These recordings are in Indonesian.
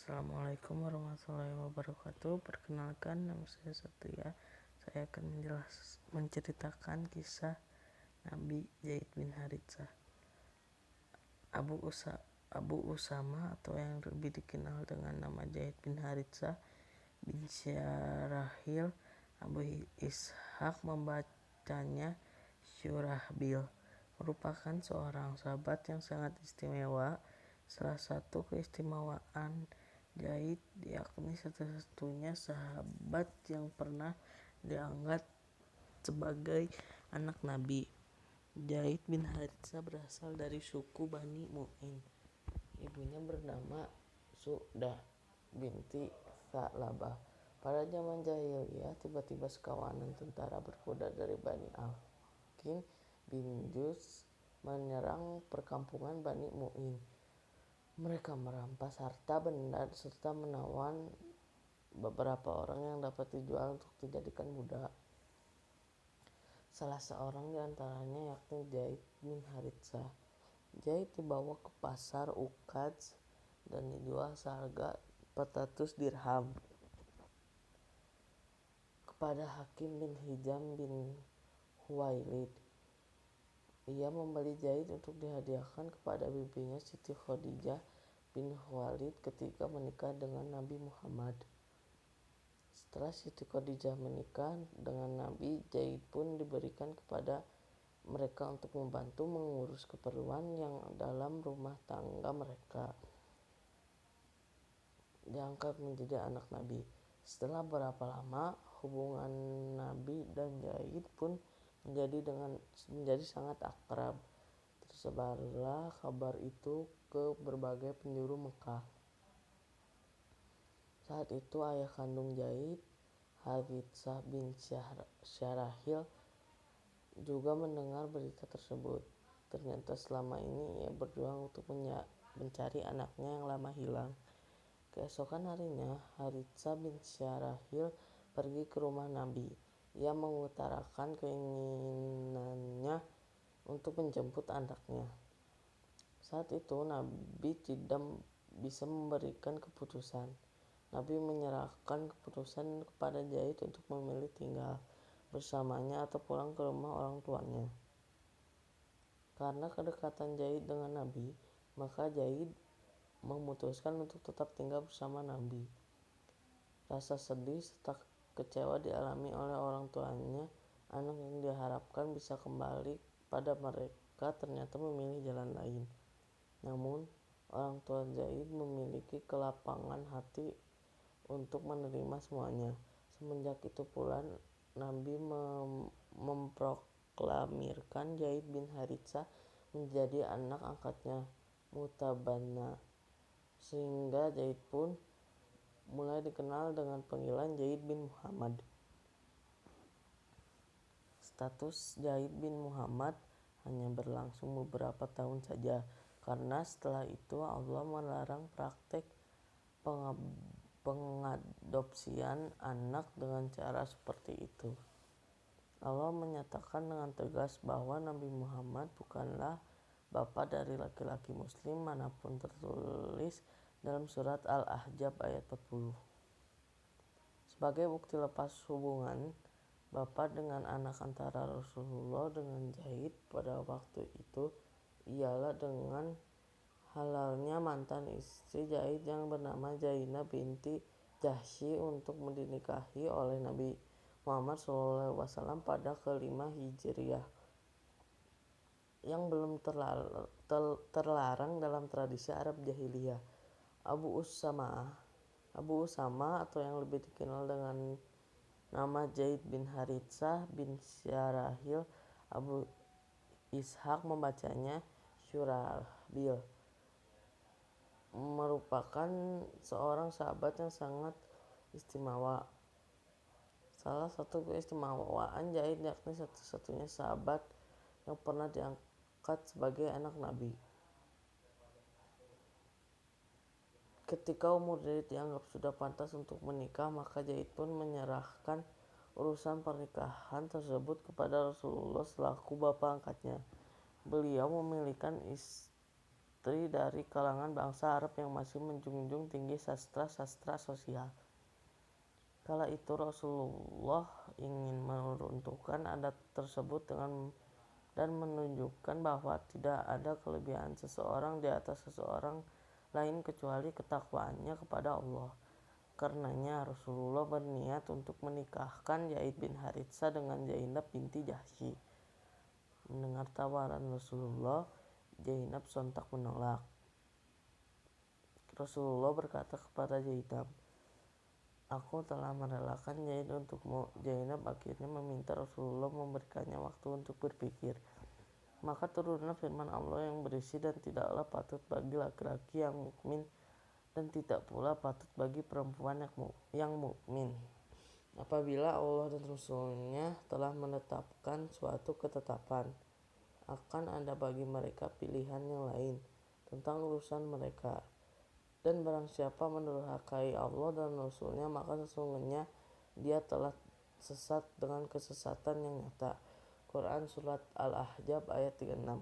Assalamualaikum warahmatullahi wabarakatuh. Perkenalkan, nama saya Satria. Saya akan menceritakan kisah Nabi Zaid bin Haritsah. Abu Usama atau yang lebih dikenal dengan nama Zaid bin Haritsah bin Syarahil Abu Ishaq membacanya Syurahbil, merupakan seorang sahabat yang sangat istimewa. Salah satu keistimewaan Zaid yakni satu-satunya sahabat yang pernah diangkat sebagai anak Nabi. Zaid bin Haritsah berasal dari suku Bani Mu'in. Ibunya bernama Su'dah binti Tha'labah. Pada zaman jahiliyah, tiba-tiba sekawanan tentara berkuda dari Bani Al-Kin bin Juz menyerang perkampungan Bani Mu'in. Mereka merampas harta benda serta menawan beberapa orang yang dapat dijual untuk dijadikan budak. Salah seorang di antaranya yakni Zaid bin Haritsah. Zaid dibawa ke pasar Ukaz dan dijual seharga 400 dirham kepada Hakim bin Hizam bin Huwailid. Ia membeli Zaid untuk dihadiahkan kepada bibinya Siti Khadijah bin Khuwailid ketika menikah dengan Nabi Muhammad. Setelah Siti Khadijah menikah dengan Nabi, Zaid pun diberikan kepada mereka untuk membantu mengurus keperluan yang dalam rumah tangga mereka. Diangkat menjadi anak Nabi. Setelah berapa lama, hubungan Nabi dan Zaid pun menjadi sangat akrab. Tersebarlah kabar itu ke berbagai penjuru Mekah. Saat itu ayah kandung Zaid, Haritsah bin Syarahil, juga mendengar berita tersebut. Ternyata selama ini ia berjuang untuk mencari anaknya yang lama hilang. Keesokan harinya, Haritsah bin Syarahil pergi ke rumah Nabi. Ia mengutarakan keinginannya untuk menjemput anaknya. Saat itu Nabi tidak bisa memberikan keputusan. Nabi menyerahkan keputusan kepada Zaid untuk memilih tinggal bersamanya atau pulang ke rumah orang tuanya. Karena kedekatan Zaid dengan Nabi, maka Zaid memutuskan untuk tetap tinggal bersama Nabi. Rasa sedih serta kecewa dialami oleh orang tuanya. Anak yang diharapkan bisa kembali pada mereka ternyata memilih jalan lain. Namun, orang tua Zaid memiliki kelapangan hati untuk menerima semuanya. Semenjak itu pula, Nabi memproklamirkan Zaid bin Haritsah menjadi anak angkatnya, Mutabanna, sehingga Zaid pun mulai dikenal dengan panggilan Zaid bin Muhammad. Status Zaid bin Muhammad hanya berlangsung beberapa tahun saja, karena setelah itu Allah melarang praktek pengadopsian anak dengan cara seperti itu. Allah menyatakan dengan tegas bahwa Nabi Muhammad bukanlah bapa dari laki-laki muslim manapun, tertulis dalam surat Al-Ahzab ayat 40. Sebagai bukti lepas hubungan bapa dengan anak antara Rasulullah dengan Zaid pada waktu itu ialah dengan halalnya mantan istri Zaid yang bernama Zainab binti Jahsy untuk dinikahi oleh Nabi Muhammad SAW pada kelima Hijriah, yang belum terlarang dalam tradisi Arab jahiliyah. Abu Usama atau yang lebih dikenal dengan nama Zaid bin Haritsah bin Syarahil Abu Ishaq membacanya Syurahbil, merupakan seorang sahabat yang sangat istimewa. Salah satu keistimewaan Zaid yakni satu-satunya sahabat yang pernah diangkat sebagai anak Nabi. Ketika umur Zaid dianggap sudah pantas untuk menikah, maka Zaid pun menyerahkan urusan pernikahan tersebut kepada Rasulullah selaku bapa angkatnya. Beliau memilihkan istri putri dari kalangan bangsa Arab yang masih menjunjung tinggi sastra sosial. Kala itu Rasulullah ingin meruntuhkan adat tersebut dan menunjukkan bahwa tidak ada kelebihan seseorang di atas seseorang lain kecuali ketakwaannya kepada Allah. Karenanya Rasulullah berniat untuk menikahkan Zaid bin Haritsah dengan Zainab binti Jahsy. Mendengar tawaran Rasulullah, Zainab sontak menolak. Rasulullah berkata kepada Zainab, "Aku telah merelakan Zaid untukmu." Zainab akhirnya meminta Rasulullah memberikannya waktu untuk berpikir. Maka turunlah firman Allah yang berisi, "Dan tidaklah patut bagi laki-laki yang mukmin dan tidak pula patut bagi perempuan yang mukmin apabila Allah dan Rasul-Nya telah menetapkan suatu ketetapan, akan ada bagi mereka pilihan yang lain tentang urusan mereka. Dan barang siapa mendurhakai Allah dan Rasul-Nya, maka sesungguhnya dia telah sesat dengan kesesatan yang nyata." Quran Surat Al-Ahzab ayat 36.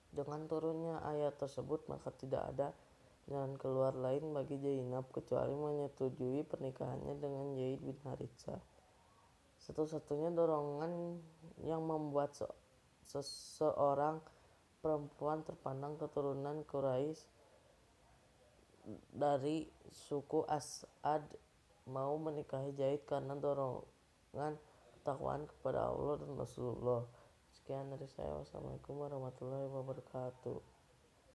Dengan turunnya ayat tersebut, maka tidak ada jalan keluar lain bagi Zainab kecuali menyetujui pernikahannya dengan Zaid bin Haritsah. Satu-satunya dorongan yang membuat seseorang perempuan terpandang keturunan Quraisy dari suku As'ad mau menikahi Zaid karena dorongan ketakwaan kepada Allah dan Rasulullah. Sekian dari saya. Wassalamualaikum warahmatullahi wabarakatuh.